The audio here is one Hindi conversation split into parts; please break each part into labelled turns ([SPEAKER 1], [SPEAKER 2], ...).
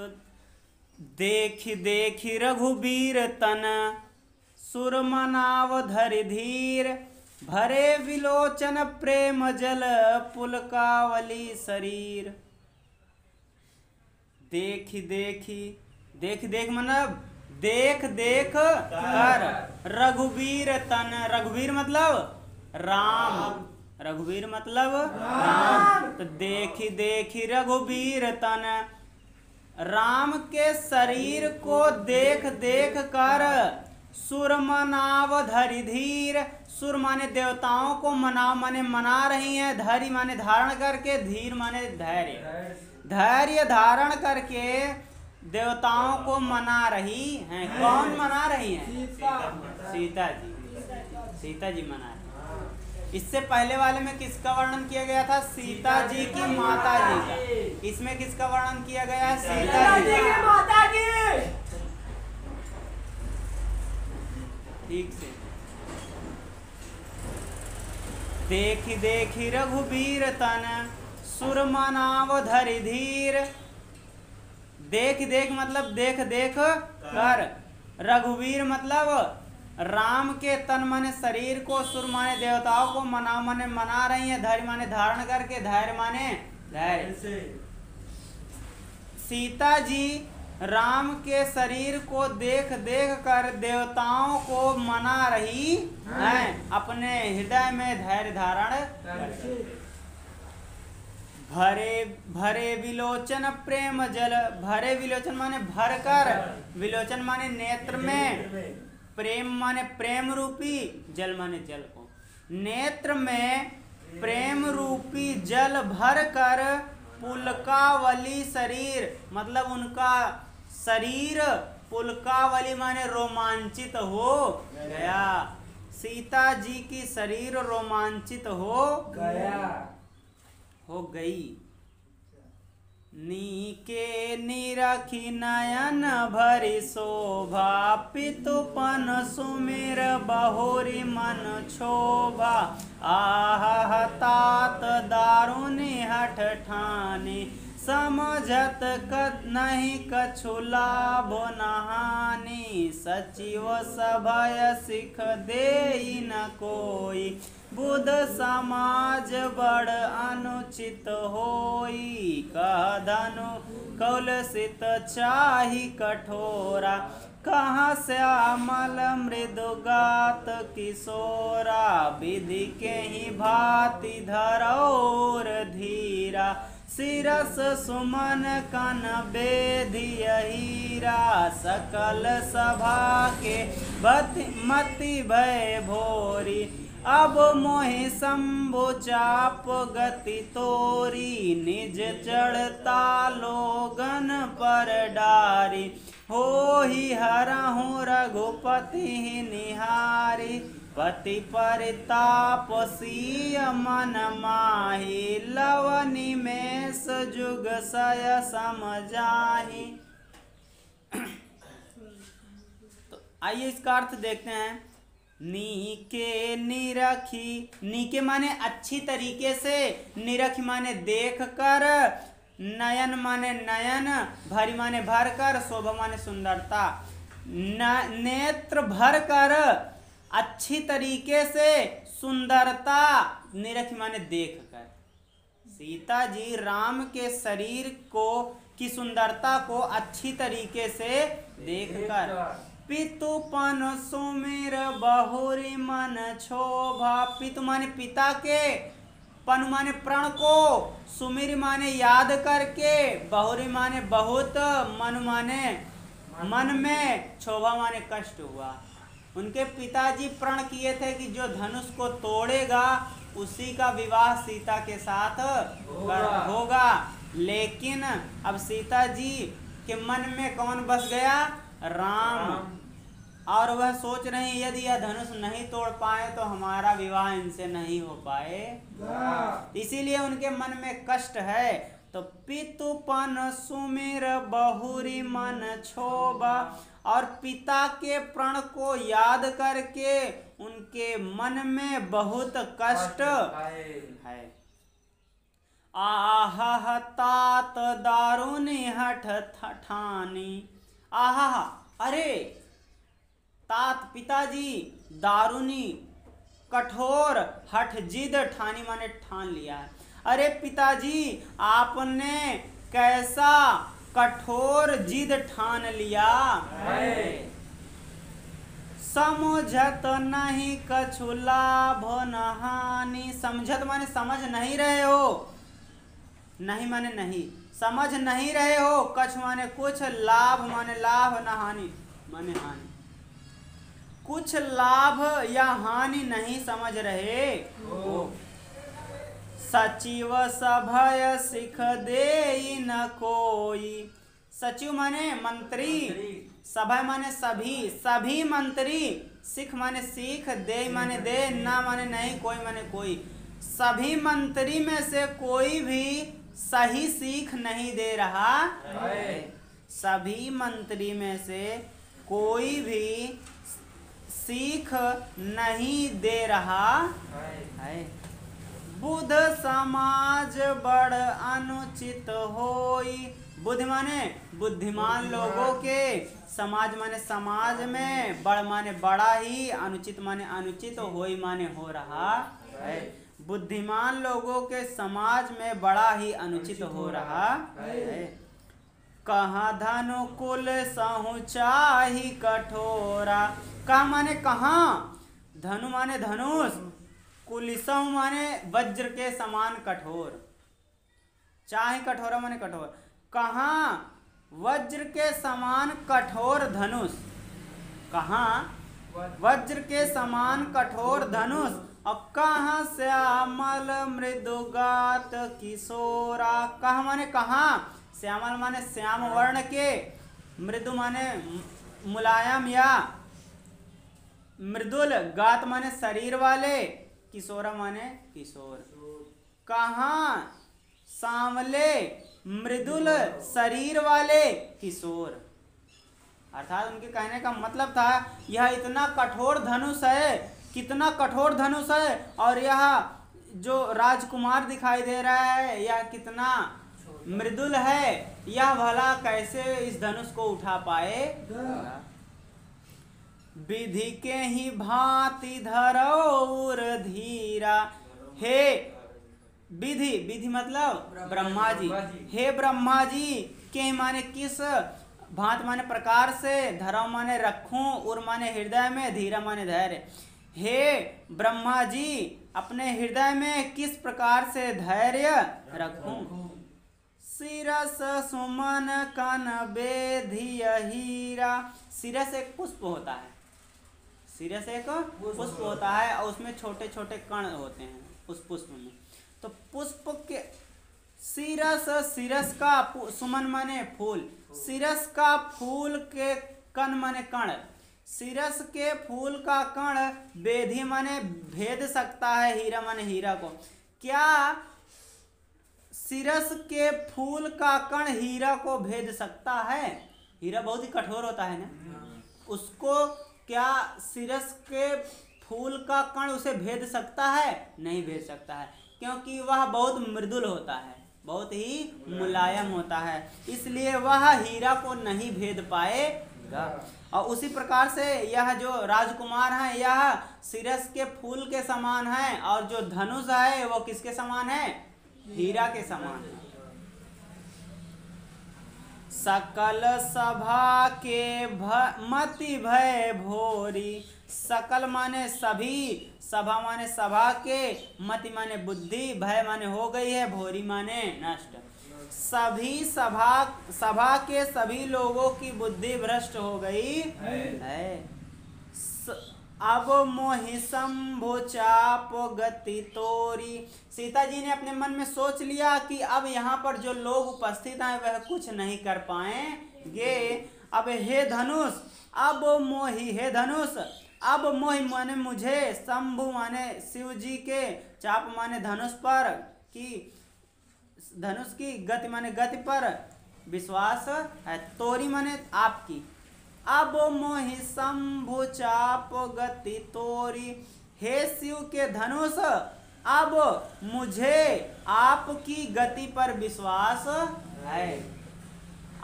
[SPEAKER 1] तो देख देख रघुबीर तन सुर मनाव धरि धीर भरे विलोचन प्रेम जल पुलकावली शरीर। देख देख मतलब देख देख कर रघुबीर तन, रघुबीर मतलब राम, रघुबीर मतलब राम। तो देख देख रघुबीर तन, राम के शरीर को देख देख कर सुर मनाव धरि धीर, सुर माने देवताओं को मनाव माने मना रही हैं, धरि माने धारण करके, धीर माने धैर्य, धैर्य धारण करके देवताओं को मना रही हैं। कौन मना रही हैं? सीता जी, सीता जी मना रही। इससे पहले वाले में किसका वर्णन किया गया था? सीता जी की माता जी का। इसमें किसका वर्णन किया गया है? सीता जी की माता जी। ठीक से देख देख रघुबीर तन सुर मनाव धरि धीर। देख देख मतलब देख देख कर, रघुवीर मतलब राम के तन माने शरीर को, सुर माने देवताओं को, मनाव माने मना रही है, धैर्य माने धारण करके, धैर्य माने धैर्य। सीता जी राम के शरीर को देख देख कर देवताओं को मना रही हैं, अपने हृदय में धैर्य धारण करके। भरे भरे विलोचन प्रेम जल, भरे विलोचन माने भर कर, विलोचन माने नेत्र में, प्रेम माने प्रेम रूपी, जल माने जल को, नेत्र में प्रेम रूपी जल भर कर पुलकावली शरीर मतलब उनका शरीर पुलकावली माने रोमांचित हो गया। सीता जी की शरीर रोमांचित हो गई। नीके निरखी नयन भरी शोभा, पितुपन सुमिर बहुरी मन क्षोभा। आह तात दारुनि हठ ठानी, समझत नहीं कछु लाभ नहानी। सचिव सभय सिख देई न कोई, बुध समाज बड़ अनुचित होई। कह धनु कौलसित चाहि कठोरा, कहाँ श्यामल मृदुगात किशोरा। विधि के ही भांति धरौर धीरा, शिरस सुमन कन बेधिया हीरा। सकल सभा के मति भय भोरी, अब मोहि शंभु चाप गति तोरी। निज चढ़ता लोगन पर डारी, हो ही हरहु रघुपति निहारी। पति परिताप सीय मन माही, लवनी में जुग सय समझाही। तो आइए इसका अर्थ देखते हैं। नीके निरखी, नीके माने अच्छी तरीके से, निरखी माने देख कर, नयन माने नयन, भरी माने भर कर, शोभा माने सुंदरता। नेत्र भर कर अच्छी तरीके से, सुंदरता निरखी माने देख कर। सीता जी राम के शरीर को की सुंदरता को अच्छी तरीके से देख कर। पितुपन सुमिर बहुरी मन क्षोभा, पितु माने पिता के, पन माने प्रण को, सुमिर माने याद करके, बहुरी माने बहुत, मन माने मन में, क्षोभा माने कष्ट हुआ। उनके पिताजी प्रण किए थे कि जो धनुष को तोड़ेगा उसी का विवाह सीता के साथ होगा। लेकिन अब सीता जी के मन में कौन बस गया? राम। और वह सोच रहे हैं यदि यह धनुष नहीं तोड़ पाए तो हमारा विवाह इनसे नहीं हो पाए, इसीलिए उनके मन में कष्ट है। तो पितुपन सुमिर बहुरी मन क्षोभा, और पिता के प्रण को याद करके उनके मन में बहुत कष्ट है। आहा तात दारुनी हठ ठानी। आहा, अरे तात पिताजी, दारुनी कठोर, हठ जिद ठानी माने ठान लिया है। अरे पिताजी, आपने कैसा कठोर जिद ठान लिया है। समझत नहीं कछु लाभ न हानि। समझत माने समझ नहीं रहे हो, नहीं माने नहीं, समझ नहीं रहे हो, कछु माने कुछ, लाभ माने लाभ, न हानि माने हानि, कुछ लाभ या हानि नहीं समझ रहे हो। सचिव सभय सिख दे न कोई। सचिव माने मंत्री, सभा माने सभी, सभी मंत्री, सिख माने सीख, दे माने दे, ना माने नहीं, कोई माने कोई। सभी मंत्री में से कोई भी सही सीख नहीं दे रहा है। सभी मंत्री में से कोई भी सीख नहीं दे रहा है। बुध समाज बड़ अनुचित होई। बुद्ध माने बुद्धिमान लोगों के, समाज माने समाज में, बड़ माने बड़ा ही, अनुचित माने अनुचित, होई माने हो रहा है। बुद्धिमान लोगों के समाज में बड़ा ही अनुचित हो रहा है। कहाँ धनु कुल सहु चाही कठोरा। कहाँ माने कहाँ, धनु माने धनुष, कुलिसहु माने वज्र के समान कठोर, चाहे कठोरा माने कठोर। कहाँ वज्र के समान कठोर धनुष, कहाँ वज्र के समान कठोर धनुष, और कहाँ श्यामल मृदुगात किशोरा। कहाँ माने कहाँ, श्यामल माने श्याम वर्ण के, मृदु माने मुलायम या मृदुल, गात माने शरीर वाले, किशोरा माने किशोर। कहाँ सांवले मृदुल शरीर वाले किशोर। अर्थात उनके कहने का मतलब था यह इतना कठोर धनुष है, कितना कठोर धनुष है, और यह जो राजकुमार दिखाई दे रहा है यह कितना मृदुल है, यह भला कैसे इस धनुष को उठा पाएगा। विधि के ही भांति धरौर धीरा। हे विधि, विधि मतलब ब्रह्मा जी, हे ब्रह्मा जी के माने किस, भांत माने प्रकार से, धरौ माने रखूं, उर माने हृदय में, धीरा माने धैर्य। हे ब्रह्मा जी, अपने हृदय में किस प्रकार से धैर्य रखूं। सिरस सुमन कन बेधिय हीरा। सिरस एक पुष्प होता है, सिरस एक पुष्प होता है, और उसमें छोटे छोटे कण होते हैं उस पुष्प में। तो पुष्प के सिरस, सिरस का, सुमन माने फूल, सिरस का फूल के कण माने कण, सिरस के फूल का कण बेधी माने भेद सकता है, हीरा माने हीरा को। क्या सिरस के फूल का कण हीरा को भेद सकता है? हीरा बहुत ही कठोर होता है ना, उसको क्या सिरस के फूल का कण उसे भेद सकता है? नहीं भेद सकता है, क्योंकि वह बहुत मृदुल होता है, बहुत ही मुलायम होता है, इसलिए वह हीरा को नहीं भेद पाएगा। और उसी प्रकार से यह जो राजकुमार है यह सिरस के फूल के समान है, और जो धनुष है वो किसके समान है? हीरा के समान है। सकल सभा के मति भय भोरी। सकल माने सभी, सभा माने सभा के, मति माने बुद्धि, भय माने हो गई है, भोरी माने नष्ट। सभी सभा के सभी लोगों की बुद्धि भ्रष्ट हो गई है। अब मोहि शंभु चाप गति तोरी। सीता जी ने अपने मन में सोच लिया कि अब यहाँ पर जो लोग उपस्थित हैं वह कुछ नहीं कर पाएंगे। अब हे धनुष, अब मोहि, हे धनुष, अब मोहि माने मुझे, शंभु माने शिव जी के, चाप माने धनुष पर, की धनुष की, गति माने गति पर विश्वास है, तोरी माने आपकी। अब मोहि शंभु चाप गति तोरी। हे शिव के धनुष, अब मुझे आपकी गति पर विश्वास है।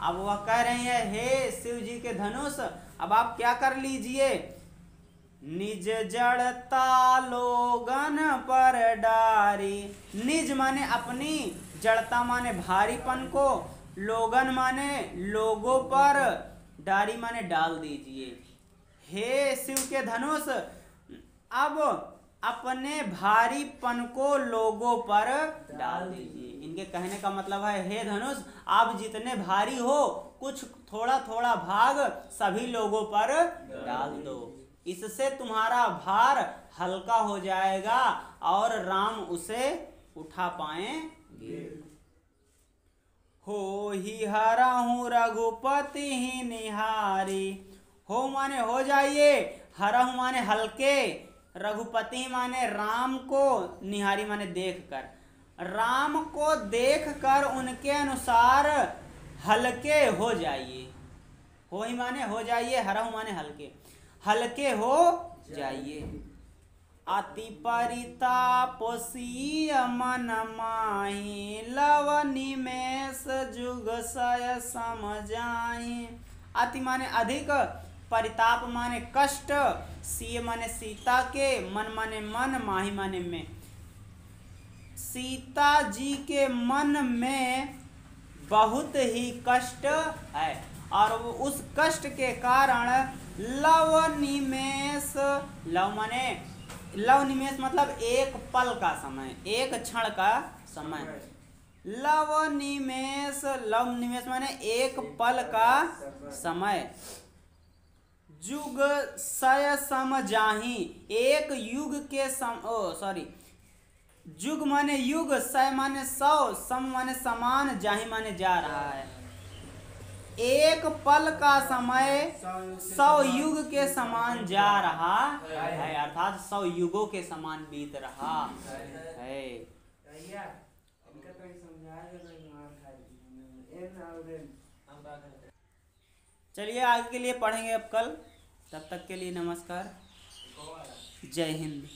[SPEAKER 1] अब वह कह रही है, हे शिव जी के धनुष, अब आप क्या कर लीजिए, निज जड़ता लोगन पर डारी। निज माने अपनी, जड़ता माने भारीपन को, लोगन माने लोगों पर, डारी माने डाल दीजिए। हे शिव के धनुष, अब अपने भारीपन को लोगों पर डाल दीजिए। इनके कहने का मतलब है, हे धनुष, आप जितने भारी हो कुछ थोड़ा थोड़ा भाग सभी लोगों पर डाल दो, इससे तुम्हारा भार हल्का हो जाएगा और राम उसे उठा पाएंगे। हो ही हरा हूँ रघुपति ही निहारी। हो माने हो जाइए, हरा हूँ माने हल्के, रघुपति माने राम को, निहारी माने देख कर, राम को देख कर उनके अनुसार हल्के हो जाइए। हो ही माने हो जाइए, हरा हूँ माने हल्के, हल्के हो जाइए। अति परिताप सीय मन माही, लव निमेष जुग सय समझाही। अति माने अधिक, परिताप माने कष्ट, सीय माने सीता के, मन माने मन, माही माने में। सीता जी के मन में बहुत ही कष्ट है और वो उस कष्ट के कारण लव निमेष, लव माने लव निमेष मतलब एक पल का समय, एक क्षण का समय। लव निमेष, लव निमेष माने एक पल का समय। जुग सय सम जाही, एक युग के जुग माने युग, सय माने 100, सम माने समान, जाही माने जा रहा है। एक पल का समय 100 युग के समान जा रहा है, अर्थात 100 युगों के समान बीत रहा है। चलिए आगे के लिए पढ़ेंगे अब कल, तब तक के लिए नमस्कार, जय हिंद।